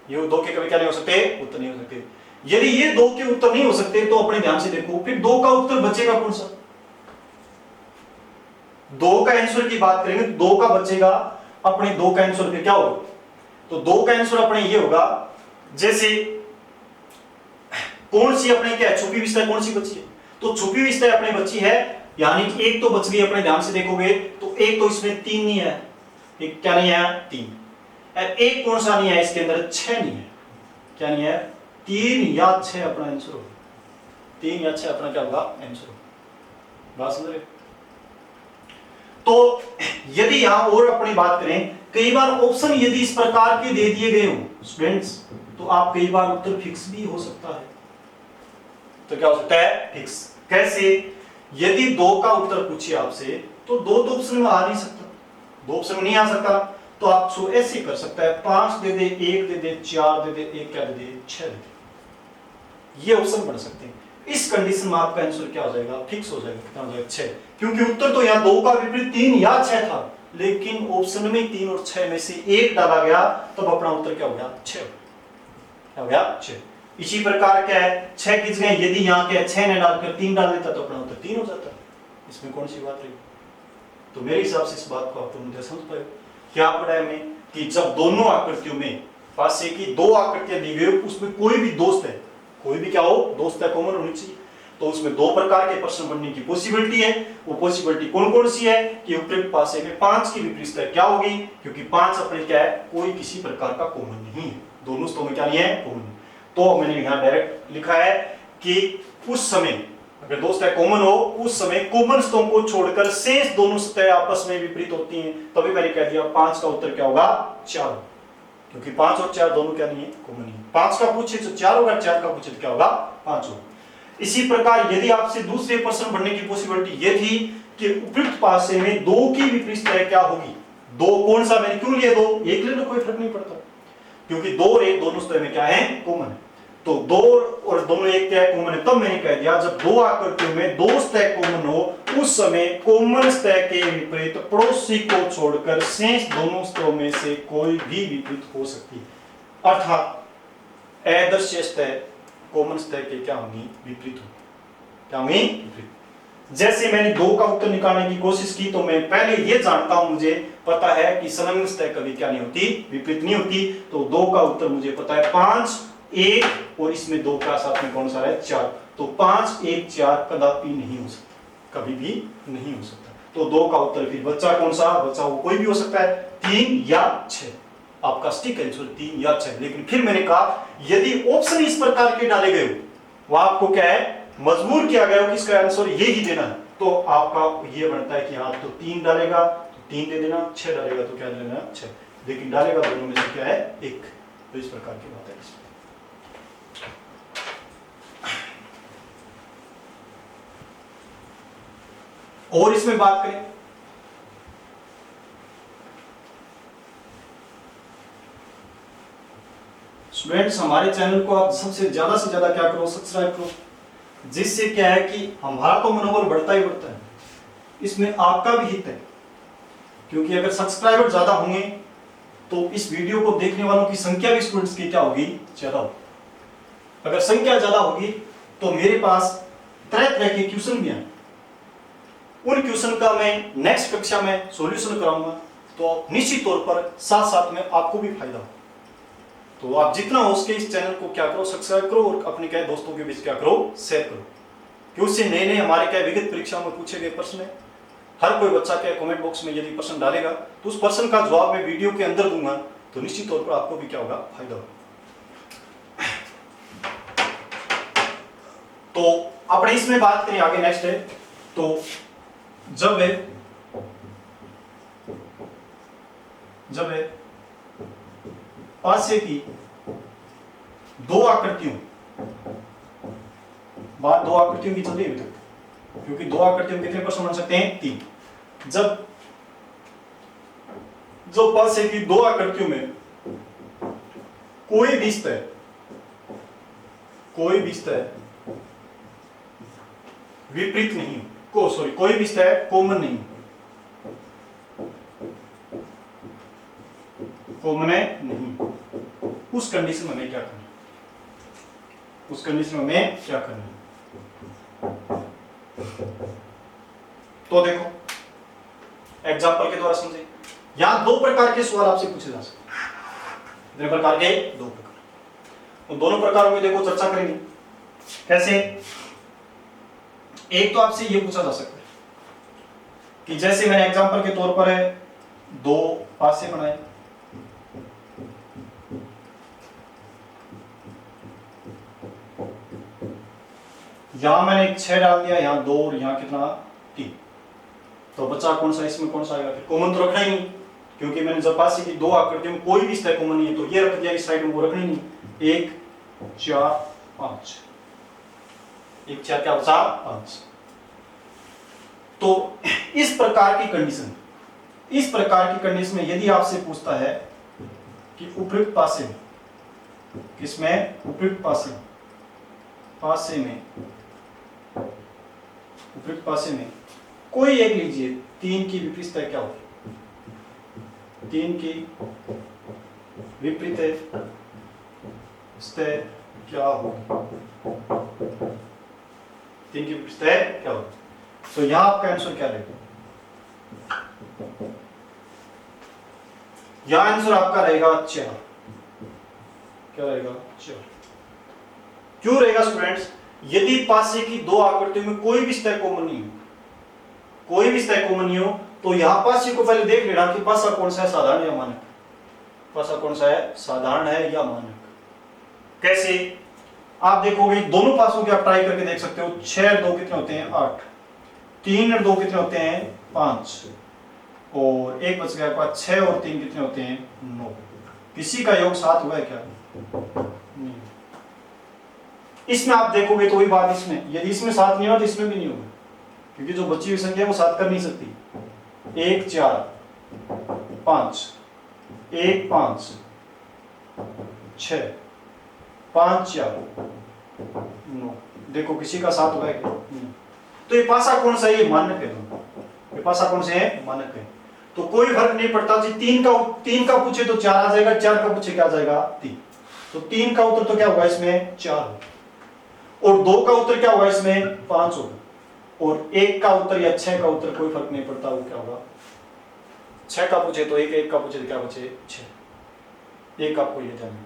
Speaker 1: ये दो के कभी क्या नहीं हो सकते, उत्तर नहीं हो सकते। यदि ये दो के उत्तर नहीं हो सकते तो अपने ध्यान से देखो, फिर दो का उत्तर बचेगा कौन सा, दो का आंसर की बात करेंगे, दो का बचेगा अपने, दो का आंसर फिर क्या होगा, तो दो का आंसर अपने ये होगा, जैसे कौन सी अपने क्या छुपी विषय कौन सी बची है, तो छुपी विषय अपने बची है, यानी एक तो बच गई, अपने ध्यान से देखोगे तो एक तो इसमें 3 नहीं है, एक क्या नहीं है, 3, एक कौन सा नहीं है इसके अंदर, 6 नहीं है, क्या नहीं है, 3 या 6 अपना आंसर होगा, 3 या 6 अपना क्या होगा आंसर होगा। बात समझ रहे। तो यदि यहां और अपनी बात करें, कई बार ऑप्शन यदि इस प्रकार के दे दिए गए हो स्टूडेंट्स, तो आप कई बार उत्तर फिक्स भी हो सकता है। तो क्या हो सकता है, फिक्स। कैसे, यदि दो का उत्तर पूछिए आपसे तो दो तो ऑप्शन में आ नहीं सकता, दो ऑप्शन में नहीं आ सकता, तो आप सो ऐसे कर सकता है, 5 दे दे, 1 दे दे, 4 दे दे, 1 क्या दे दे, 6 दे दे, ये ऑप्शन बन सकते हैं। इस कंडीशन में आपका आंसर क्या हो जाएगा, फिक्स हो जाएगा, कितना हो जाएगा, 6, क्योंकि उत्तर तो यहाँ दो का विपरीत 3 या 6 था, लेकिन ऑप्शन में 3 और 6 में से एक डाला गया, तब अपना उत्तर क्या हो गया, 6 हो गया, 6। इसी प्रकार क्या है, 6 खिंच गए, यदि यहाँ के 6 ने डालकर 3 डाल देता तो अपना उत्तर 3 हो जाता, इसमें कौन सी बात रही। तो मेरे हिसाब से इस बात को आप मुझे समझ पाए, क्या पढ़ा है हमें, कि जब दोनों आकृतियों में पास की दो आकृतियां दी गई, उसमें कोई भी दोस्त है, कोई भी क्या हो, दोस्त है, कॉमन होनी चाहिए, तो उसमें दो प्रकार के प्रश्न बनने की पॉसिबिलिटी है। वो पॉसिबिलिटी कौन कौन सी है, कि उपयुक्त पासे में 5 की विपरीतता क्या होगी, क्योंकि 5 अपने क्या है, कोई किसी प्रकार का कॉमन नहीं है, दोनों स्तों में क्या नहीं है, कॉमन। तो मैंने यहाँ डायरेक्ट लिखा है कि उस समय अगर दो स्तय कॉमन हो, उस समय कॉमन स्तों को छोड़कर शेष दोनों स्तय आपस में विपरीत होती हैं, तभी मैंने कह दिया 5 का उत्तर क्या होगा, 4, क्योंकि 5 और 4 दोनों क्या नहीं है, कॉमन नहीं है। 5 का पूछे तो 4 होगा, 4 का पूछे तो क्या होगा, 5 होगा। इसी प्रकार यदि आपसे दूसरे प्रश्न बनने की पॉसिबिलिटी ये थी कि उपयुक्त पासे में दो की विपरीतता क्या होगी, दो कौन सा, मैंने क्यों लिया, दो एक ले लो कोई फर्क नहीं पड़ता, क्योंकि दो और एक दोनों स्तय में क्या है, कॉमन है, तो दो और दोनों एक क्या है, कॉमन है। तब मैंने कह दिया जब दो आकृतियों में दो स्तय कॉमन हो, उस समय कॉमन स्तय के विपरीत पड़ोसी को छोड़कर शेष दोनों स्तयों में से कोई भी विपरीत हो सकती है, अर्थात आदर्श स्तय कॉमन स्तय के क्या होंगी, विपरीत हो, क्या होंगी, विपरीत। जैसे मैंने दो का उत्तर निकालने की कोशिश की, तो मैं पहले ये जानता हूं, मुझे पता है कि संलग्न स्तय कभी क्या नहीं होती, विपरीत नहीं होती, तो दो का उत्तर मुझे पता है 5, 1 और इसमें दो का साथ में कौन सा है, 4, तो 5, 1, 4 कदापि नहीं हो सकता, कभी भी नहीं हो सकता। तो दो का उत्तर फिर बच्चा कौन सा, बच्चा वो कोई भी हो सकता है, 3 या 6, आपका स्टिक आंसर 3 या 6। लेकिन फिर मैंने कहा यदि ऑप्शन इस प्रकार के डाले गए वो आपको क्या है, मजबूर किया गया कि इसका आंसर ये ही देना है, तो आपका ये बनता है कि हाँ तो 3 डालेगा तो 3 दे देना, 6 डालेगा तो क्या देना, 6, लेकिन डालेगा दोनों में से क्या है, 1। तो इस प्रकार की बात है। और इसमें बात करें स्टूडेंट्स हमारे चैनल को आप सबसे ज्यादा से ज्यादा क्या करो, सब्सक्राइब करो, जिससे क्या है कि हमारा तो मनोबल बढ़ता ही बढ़ता है, इसमें आपका भी हित है। क्योंकि अगर सब्सक्राइबर ज्यादा होंगे तो इस वीडियो को देखने वालों की संख्या भी स्टूडेंट्स की क्या होगी, ज्यादा होगी। अगर संख्या ज्यादा होगी तो मेरे पास तरह तरह के क्वेश्चन भी हैं, उन क्वेश्चन का मैं नेक्स्ट कक्षा में सॉल्यूशन कराऊंगा, तो निश्चित तौर पर साथ साथ में आपको भी फायदा हो। तो आप जितना हो सके इस चैनल को क्या करो, सब्सक्राइब करो और अपने क्या दोस्तों के बीच क्या करो, शेयर करो। कि उससे नए नए हमारे क्या विगत परीक्षाओं में पूछे गए प्रश्न है, हर कोई बच्चा क्या कमेंट बॉक्स में यदि प्रश्न डालेगा तो उस प्रश्न का जवाब मैं वीडियो के अंदर दूंगा, तो निश्चित तौर पर आपको भी क्या होगा, फायदा होगा। तो अपने इसमें बात करें आगे, नेक्स्ट है तो जब है पासे की दो आकृतियों, बात दो आकृतियों की चल रही है, क्योंकि दो आकृतियों में कितने प्रश्न बन सकते हैं, 3। जब जो पासे की दो आकृतियों में कोई भी सतह विपरीत नहीं कोई भी सतह कॉमन नहीं, उस कंडीशन में हमें क्या करना है, तो देखो एग्जांपल के द्वारा समझे। यहां दो प्रकार के सवाल आपसे पूछे जा सकते हैं, कितने प्रकार के, दो प्रकार। उन दोनों प्रकारों में देखो चर्चा करेंगे। कैसे, एक तो आपसे यह पूछा जा सकता है कि जैसे मैंने एग्जांपल के तौर पर दो पासे बनाए, यहां मैंने 6 डाल दिया, यहां 2 और यहां कितना, 3। तो बच्चा कौन सा, इसमें कौन सा आएगा, कॉमन तो रखना ही नहीं, क्योंकि मैंने जब पासे की दो आकृतियों में कोई भी सतह कॉमन नहीं है तो ये रख दिया, इस साइड में वो रखना ही नहीं। 1 4 5, 1 4 क्या बचा, 5। तो इस प्रकार की कंडीशन में यदि आपसे पूछता है कि उपयुक्त पासे में, किसमें, उपयुक्त पासे में कोई एक लीजिए, 3 की विपरीत सतह क्या होगी, 3 की विपरीत सतह क्या होगी, 3 की विपरीत सतह क्या होगी। तो यहां आपका आंसर क्या रहेगा, यहां आंसर आपका रहेगा 4। क्या रहेगा, 4। क्यों रहेगा स्टूडेंट्स, यदि पासे की दो आकृतियों में कोई भी सतह कॉमन नहीं हो, तो यहां पासे को पहले देख लेना कि पासा कौन सा है, साधारण या मानक। पासा कौन सा है, साधारण है या मानक। कैसे, आप देखोगे दोनों पासों के आप ट्राई करके देख सकते हो। 6 और 2 कितने होते हैं, 8। 3 और 2 कितने होते हैं, 5। और एक बच गया आपका, 6 और 3 कितने होते हैं, 9। किसी का योग 7 हुआ है क्या, नहीं। इसमें आप देखोगे तो वही बात, इसमें यदि इसमें 7 नहीं हुआ तो इसमें भी नहीं होगा, क्योंकि जो बची हुई संख्या है वो 7 कर नहीं सकती। 1 4 5, 1 5 6 5 4 9, देखो किसी का 7 हुआ है क्या, नहीं। तो ये पासा कौन सा है, ये मानक है। ये पासा कौन से है, मानक है। तो कोई फर्क नहीं पड़ता जी, 3 का पूछे तो 4 आ जाएगा, 4 का पूछे क्या आ जाएगा, 3। तो 3 का उत्तर तो क्या होगा इसमें, 4 होगा, और 2 का उत्तर क्या होगा इसमें, 5 होगा, और 1 का उत्तर या 6 का उत्तर कोई फर्क नहीं पड़ता, वो क्या होगा, 6 का पूछे तो 1, 1 का पूछे तो क्या बचे, 6। एक आपको ये जानना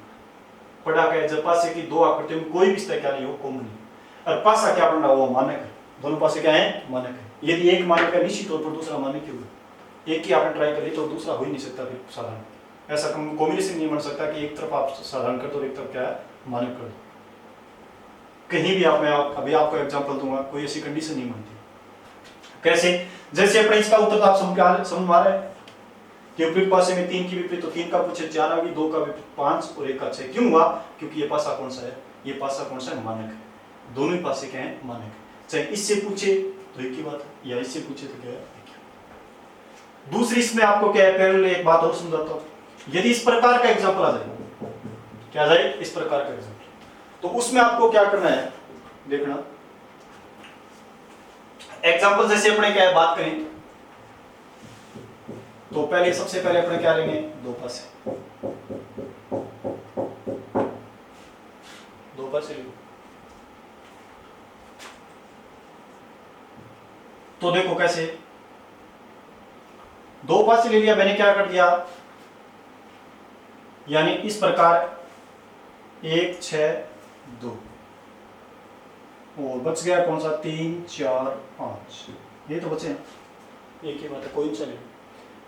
Speaker 1: पड़ा है, जब पासे की दो आकृतियों में कोई भी सतह क्या नहीं हो, कॉमन नहीं। और पासा क्या बन रहा हुआ, मानक है। दोनों पासे क्या है, मानक है। यदि एक मानक है, निश्चित तौर पर दूसरा मानक क्यों है, एक ही आपने ट्राई करी तो दूसरा हो ही नहीं सकता फिर साधारण। ऐसा कॉम्बिनेशन नहीं बन सकता कि एक तरफ आप साधारण कर दो और एक तरफ क्या है, मानक कर दो। कहीं भी अभी आपको एग्जांपल दूंगा, कोई ऐसी कंडीशन नहीं बनती। कैसे, जैसे अपने इसका उत्तर तो आप समझ आ रहे हैं कि उपयुक्त पासे में 3 की विपरीत, तो 3 का पूछे 4 आ गई, 2 का विपरीत 5 और 1 का 6। क्यों हुआ, क्योंकि ये पासा कौन सा है, ये पासा कौन सा है, मानक है। दोनों ही पासे क्या है, मानक है। चाहे इससे पूछे तो एक ही बात है, या इससे पूछे तो क्या है। दूसरी इसमें आपको क्या है, पहले एक बात और समझाता हूं। यदि इस प्रकार का एग्जांपल आ जाए क्या जाए इस प्रकार का रिजल्ट। तो उसमें आपको क्या करना है देखना, एग्जांपल जैसे अपने क्या है बात करें तो पहले सबसे पहले अपने क्या लेंगे, दो पासे, दो पासे लो। तो देखो कैसे, दो पासे ले लिया मैंने, क्या कर दिया, यानी इस प्रकार 1 6 2, और बच गया कौन सा, 3 4 5, ये तो बचे हैं, एक ही बात है, कोई चले,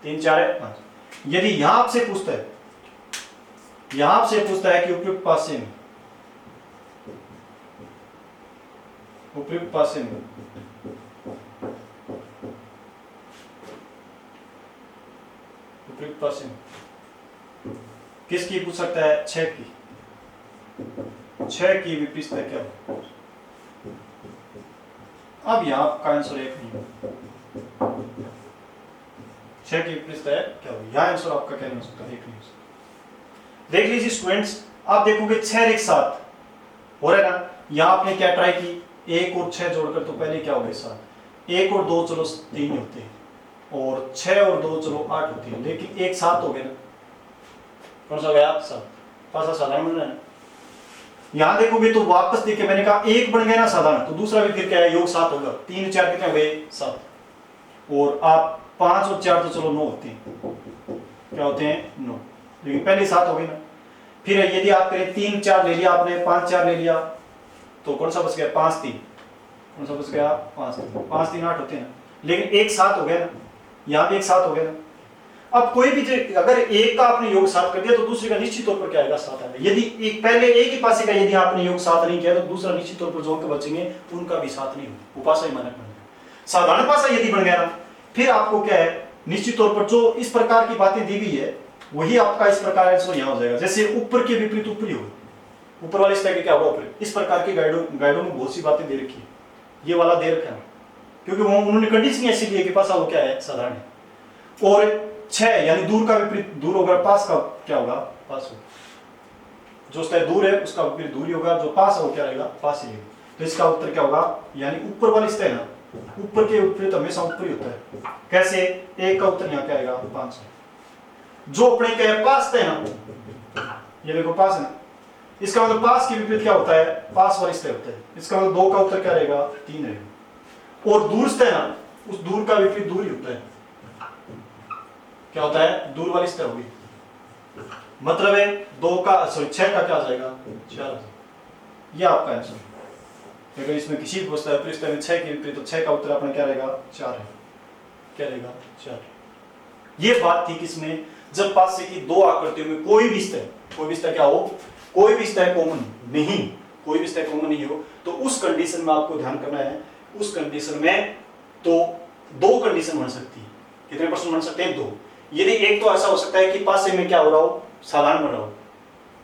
Speaker 1: 3 4 5। यदि यहां आपसे पूछता है, यहां आपसे पूछता है कि उपयुक्त पासे में, उपयुक्त पासे में उपयुक्त पासे में किसकी पूछ सकता है, 6 की, 6 की विपरीतता क्या हो। अब यहां का आंसर एक नहीं हो, 6 की विपरीतता क्या हो, यह आंसर आपका क्या नहीं हो सकता, एक नहीं हो सकता। देख लीजिए स्टूडेंट्स, आप देखोगे 6 और 1 7 हो रहा है ना, यहां आपने क्या ट्राई की, 1 और 6 जोड़कर, तो पहले क्या हो गया 7, 1 और 2 चलो 3 होते हैं, और 6 और 2 चलो 8 होती है, लेकिन 1 7 हो गया ना, कौन सा हो गया 7, पासा साधारण बन रहा है। यहां देखोगे तो वापस देखिए, मैंने कहा एक बन गया ना साधारण, तो दूसरा भी फिर क्या है, योग 7 होगा, 3 4 कितने हो गए 7, और आप 5 और 4 तो चलो 9 होते हैं, क्या होते हैं 9, लेकिन पहले 7 हो गए ना। फिर यदि आप करें 3 4 ले लिया आपने, 5 4 ले लिया, तो कौन सा बच गया 5 3, कौन सा बच गया 5 3, 5 3 8 होते हैं, लेकिन 1 7 हो गया ना, यहाँ भी 1 7 हो गया ना। अब कोई भी अगर एक का आपने योग 7 कर दिया तो दूसरे का निश्चित तौर पर क्या आएगा 7 आएगा। यदि एक पहले एक ही पासे का यदि आपने योग 7 नहीं किया तो दूसरा निश्चित तौर पर जो अंक बचेंगे उनका भी 7 नहीं होगा, वो पासा ही मानक बन गया। साधारण पासा यदि बन गया ना, फिर आपको क्या है, निश्चित तौर पर जो इस प्रकार की बातें दी गई है वही आपका इस प्रकार आंसर यहाँ हो जाएगा। जैसे ऊपर के विपरीत ऊपरी होगा, ऊपर वाले स्तर के क्या होगा ऊपरी, इस प्रकार की गाइडों में बहुत सी बातें दे रखी है, ये वाला दे रखा है क्योंकि वो उन्होंने कंडीशन ऐसी दी है कि पासा वो क्या है साधारण है। और 6 यानी दूर का विपरीत दूर होगा, पास का क्या होगा पास होगा, जो स्तर दूर है उसका विपरीत दूरी होगा, जो पास है वो क्या रहेगा पास ही रहेगा। तो इसका उत्तर क्या होगा, यानी ऊपर वाली स्तर ना, ऊपर के विपरीत हमेशा ऊपर ही होता है। कैसे, एक का उत्तर यहाँ क्या आएगा 5, जो अपने क्या है पास है ना, ये देखो पास है ना, इसका मतलब पास के विपरीत क्या होता है, पास वाली स्तर होता है, इसका मतलब 2 का उत्तर क्या रहेगा 3 रहेगा। और दूर स्तर ना, उस दूर का विपरीत दूर ही होता है, क्या होता है दूर वाली स्तर होगी, मतलब है 2 का सॉरी 6 का क्या आ जाएगा 4, ये आपका आंसर। अगर इसमें किसी भी वस्तु है स्तर में 6 के विपरीत, तो 6 का उत्तर अपना क्या रहेगा 4 है, क्या रहेगा 4। ये बात थी किसमें, जब पास से की दो आकृतियों में कोई भी स्तर क्या हो, कोई भी स्तर कॉमन नहीं, कोई भी स्तर कॉमन नहीं हो, तो उस कंडीशन में आपको ध्यान करना है, उस कंडीशन में तो 2 कंडीशन बन सकती है। कितने परसेंट बन सकते हैं 2। यदि एक तो ऐसा हो सकता है कि पासे में क्या हो रहा हो साधारण बन रहा हो,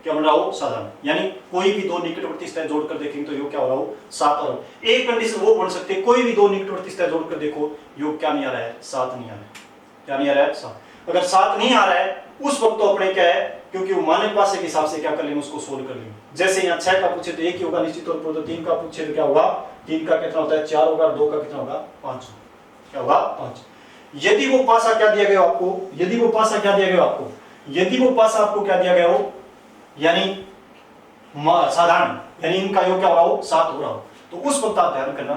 Speaker 1: क्या बन रहा हो साधारण, यानी कोई भी 2 निकटवर्ती स्तर जोड़कर देखेंगे तो योग क्या हो रहा हो 7 आ रहा हो। एक कंडीशन वो बन सकती है, कोई भी 2 निकटवर्ती स्तर जोड़कर देखो योग क्या नहीं आ रहा है 7 नहीं आ रहा है, क्या नहीं आ रहा है 7। अगर 7 नहीं आ रहा है उस वक्त तो अपने क्या है, क्योंकि वो मानक पासे के हिसाब से क्या कर लेंगे उसको सोल्व कर लेंगे। जैसे यहाँ 6 का पूछे तो 1 ही होगा निश्चित तौर पर, तो 3 का पूछे तो क्या होगा 3 का कितना होता है 4 होगा, 2 का कितना होगा 5, क्या होगा 5। यदि वो पासा क्या दिया गया आपको, यदि वो पासा क्या दिया गया आपको, यदि वो पासा आपको क्या दिया गया हो, यानी साधारण, यानी इनका योग क्या हो रहा हो 7 हो रहा हो, तो उस वक्त आप ध्यान करना,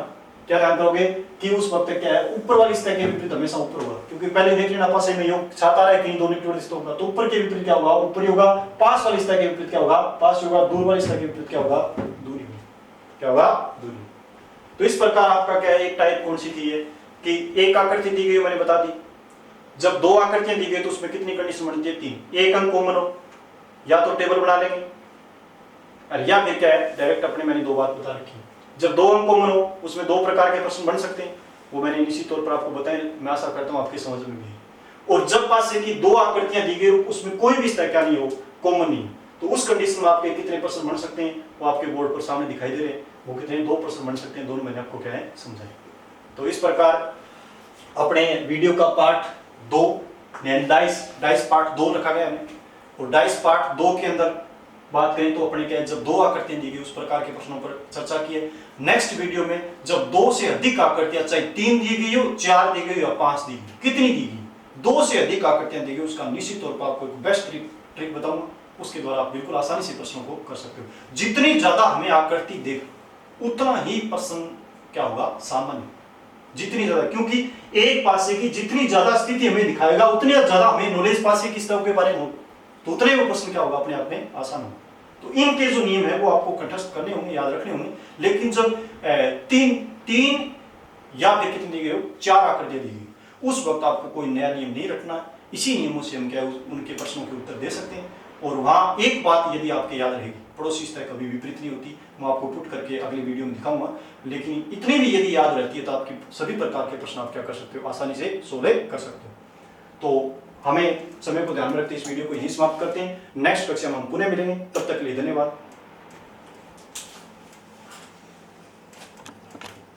Speaker 1: क्या ध्यान करोगे कि उस वक्त क्या है ऊपर वाली स्तर के विपरीत हमेशा ऊपर होगा, क्योंकि पहले देख लेना पासे में योग 7 आ रहा है कहीं 2 निकटवर्ती स्तर होगा, तो ऊपर के विपरीत क्या होगा ऊपर ही होगा, पास वाली स्तर के विपरीत क्या होगा पास होगा, दूर वाली स्तर के विपरीत क्या होगा दूरी होगी, क्या होगा दूरी। तो इस प्रकार आपका क्या है एक टाइप कौन सी थी है कि एक आकृति दी गई मैंने बता दी, जब 2 आकृतियां दी गई तो उसमें कितनी कंडीशन बनती है 3। एक अंक कॉमन हो, या तो टेबल बना लेंगे, या फिर क्या है डायरेक्ट अपने मैंने 2 बात बता रखी। जब 2 अंक कॉमन हो उसमें 2 प्रकार के प्रश्न बन सकते हैं, वो मैंने निश्चित तौर पर आपको बताया, मैं आशा करता हूं आपके समझ में भी। और जब पास से कि 2 आकृतियां दी गई उसमें कोई भी स्तर क्या नहीं हो कॉमन नहीं, तो उस कंडीशन में आपके कितने प्रश्न बन सकते हैं वो आपके बोर्ड पर सामने दिखाई दे रहे हैं, वो कितने 2 प्रश्न बन सकते हैं, दोनों मैंने आपको क्या है समझाया। तो इस प्रकार अपने वीडियो का पार्ट 2 डाइस पार्ट 2 रखा गया हमें, और डाइस पार्ट 2 के अंदर बात करें तो अपने क्या है, जब 2 आकृतियां दी गई उस प्रकार के प्रश्नों पर चर्चा की है। नेक्स्ट वीडियो में जब 2 से अधिक आकृतियां, चाहे 3 दी गई हो, 4 दी गई हो या 5 दी गई, कितनी दी गई, 2 से अधिक आकृतियां दी गई, उसका निश्चित तौर पर आपको एक बेस्ट ट्रिक बताऊंगा। उसके द्वारा आप बिल्कुल आसानी से प्रश्नों को कर सकते हो। जितनी ज्यादा हमें आकृति दे उतना ही प्रश्न क्या होगा, सामान्य, जितनी ज्यादा, क्योंकि एक पासे की जितनी ज्यादा स्थिति हमें दिखाएगा उतनी ज्यादा हमें नॉलेज पासे की स्थिति के बारे में हो, तो उतने वो प्रश्न क्या होगा, अपने आप में आसान होगा। तो इनके जो नियम है वो आपको कंठस्थ करने होंगे, याद रखने होंगे। लेकिन जब तीन या फिर कितनी दी गई हो, 4 आकृतियां दी गई, उस वक्त आपको कोई नया नियम नहीं रखना। इसी नियमों से हम क्या उनके प्रश्नों के उत्तर दे सकते हैं। और वहां एक बात यदि आपके याद रहेगी, पड़ोसी स्तर कभी विपरीत नहीं होती, मैं आपको पुट करके अगली वीडियो में दिखाऊंगा। लेकिन इतनी भी यदि याद रहती है तो आपकी सभी प्रकार के प्रश्न आप क्या कर सकते हो, आसानी से सोल्व कर सकते हो। तो हमें समय को ध्यान में रखते इस वीडियो को यही समाप्त करते हैं। नेक्स्ट कक्षा में हम पुनः मिलेंगे, तब तक के लिए धन्यवाद।